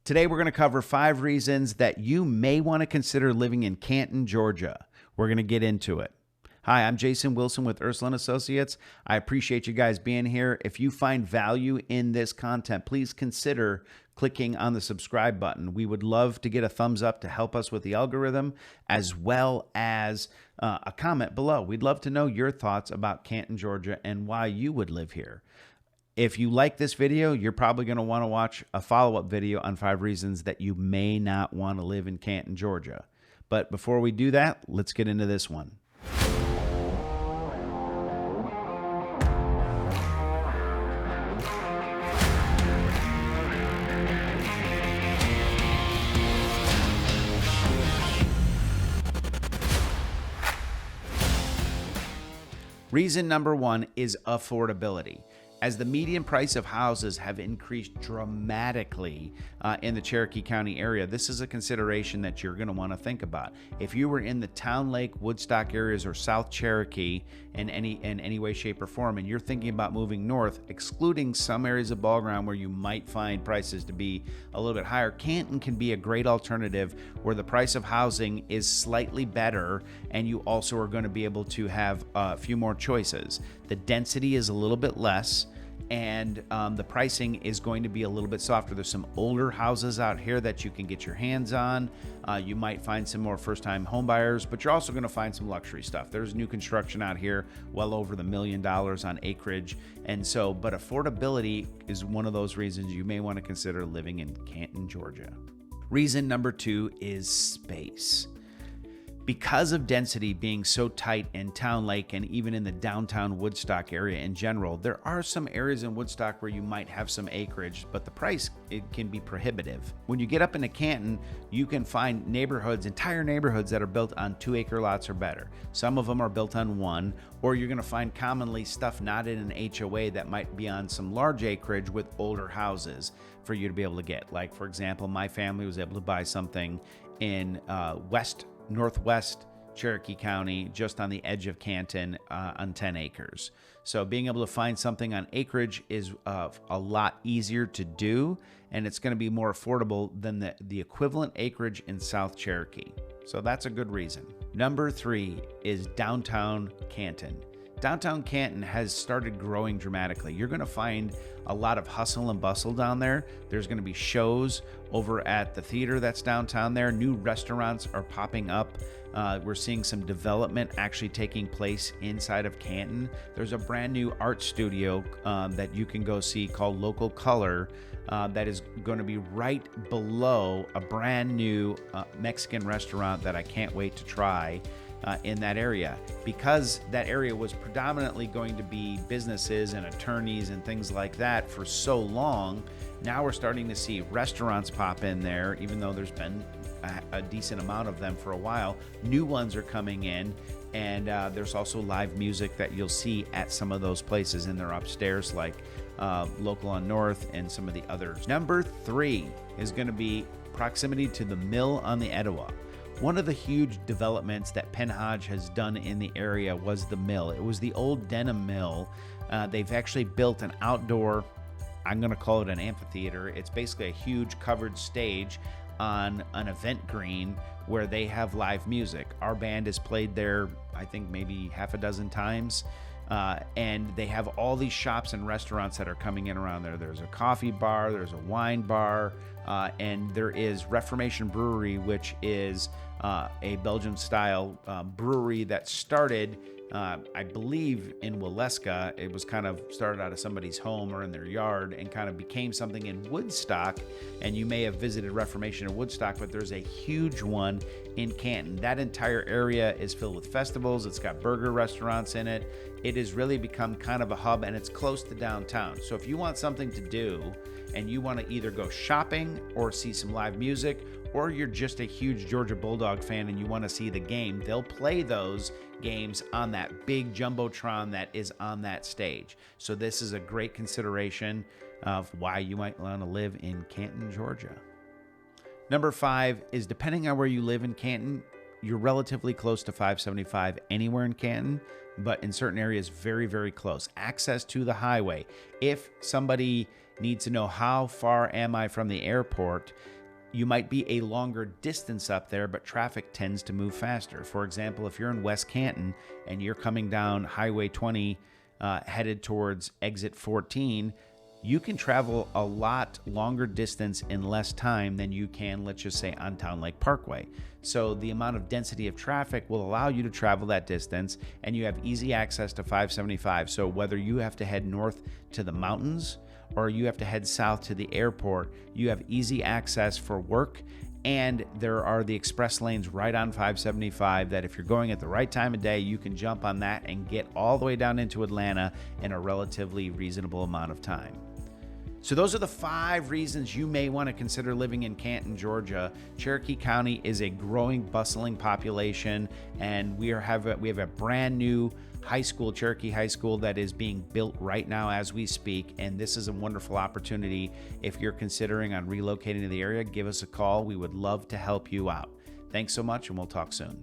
Today, we're going to cover 5 reasons that you may want to consider living in Canton, Georgia. We're going to get into it. Hi, I'm Jason Wilson with Ursula and Associates. I appreciate you guys being here. If you find value in this content, please consider clicking on the subscribe button. We would love to get a thumbs up to help us with the algorithm, as well as a comment below. We'd love to know your thoughts about Canton, Georgia, and why you would live here. If you like this video, you're probably going to want to watch a follow-up video on 5 reasons that you may not want to live in Canton, Georgia. But before we do that, let's get into this one. Reason number 1 is affordability. As the median price of houses have increased dramatically in the Cherokee County area, this is a consideration that you're going to want to think about. If you were in the Town Lake, Woodstock areas, or South Cherokee in any way, shape, or form, and you're thinking about moving north, excluding some areas of Ball Ground where you might find prices to be a little bit higher, Canton can be a great alternative where the price of housing is slightly better, and you also are going to be able to have a few more choices. The density is a little bit less, and the pricing is going to be a little bit softer. There's some older houses out here that you can get your hands on. You might find some more first-time home buyers, but you're also going to find some luxury stuff. There's new construction out here, well over $1 million on acreage, and so, but affordability is one of those reasons you may want to consider living in Canton, Georgia. Reason number 2 is space. Because of density being so tight in Town Lake and even in the downtown Woodstock area in general, there are some areas in Woodstock where you might have some acreage, but the price, it can be prohibitive. When you get up into Canton, you can find neighborhoods, entire neighborhoods that are built on 2-acre lots or better. Some of them are built on 1, or you're going to find commonly stuff not in an HOA that might be on some large acreage with older houses for you to be able to get. Like, for example, my family was able to buy something in northwest Cherokee County, just on the edge of Canton, on 10 acres. So being able to find something on acreage is a lot easier to do, and it's going to be more affordable than the equivalent acreage in South Cherokee. So that's a good reason. Number 3 is downtown Canton. Downtown Canton has started growing dramatically. You're going to find a lot of hustle and bustle down there. There's going to be shows over at the theater that's downtown there. New restaurants are popping up. We're seeing some development actually taking place inside of Canton. There's a brand new art studio that you can go see called Local Color that is going to be right below a brand new Mexican restaurant that I can't wait to try. In that area, because that area was predominantly going to be businesses and attorneys and things like that for so long. Now we're starting to see restaurants pop in there, even though there's been a decent amount of them for a while. New ones are coming in, and there's also live music that you'll see at some of those places in there upstairs, like Local on North and some of the others. Number 3 is going to be proximity to the mill on the Etowah. One of the huge developments that Penn Hodge has done in the area was the mill. It was the old Denham Mill. They've actually built an outdoor, I'm going to call it an amphitheater. It's basically a huge covered stage on an event green where they have live music. Our band has played there, I think maybe half a dozen times. And they have all these shops and restaurants that are coming in around there. There's a coffee bar, there's a wine bar, and there is Reformation Brewery, which is a Belgian-style brewery that started, I believe, in Waleska. It was kind of started out of somebody's home or in their yard and kind of became something in Woodstock. And you may have visited Reformation in Woodstock, but there's a huge one in Canton. That entire area is filled with festivals. It's got burger restaurants in it. It has really become kind of a hub, and it's close to downtown. So if you want something to do and you want to either go shopping or see some live music, or you're just a huge Georgia Bulldog fan and you want to see the game, they'll play those games on that big Jumbotron that is on that stage. So this is a great consideration of why you might want to live in Canton, Georgia. Number 5 is, depending on where you live in Canton, you're relatively close to 575 anywhere in Canton, but in certain areas very, very close. Access to the highway. If somebody need to know how far am I from the airport, you might be a longer distance up there, but traffic tends to move faster. For example, if you're in West Canton and you're coming down Highway 20 headed towards exit 14, you can travel a lot longer distance in less time than you can, let's just say, on Town Lake Parkway. So the amount of density of traffic will allow you to travel that distance, and you have easy access to 575. So whether you have to head north to the mountains or you have to head south to the airport, you have easy access for work. And there are the express lanes right on 575 that if you're going at the right time of day, you can jump on that and get all the way down into Atlanta in a relatively reasonable amount of time. So those are the 5 reasons you may want to consider living in Canton, Georgia. Cherokee County is a growing, bustling population, and we have a brand new high school, Cherokee High School, that is being built right now as we speak, and this is a wonderful opportunity. If you're considering on relocating to the area, give us a call. We would love to help you out. Thanks so much, and we'll talk soon.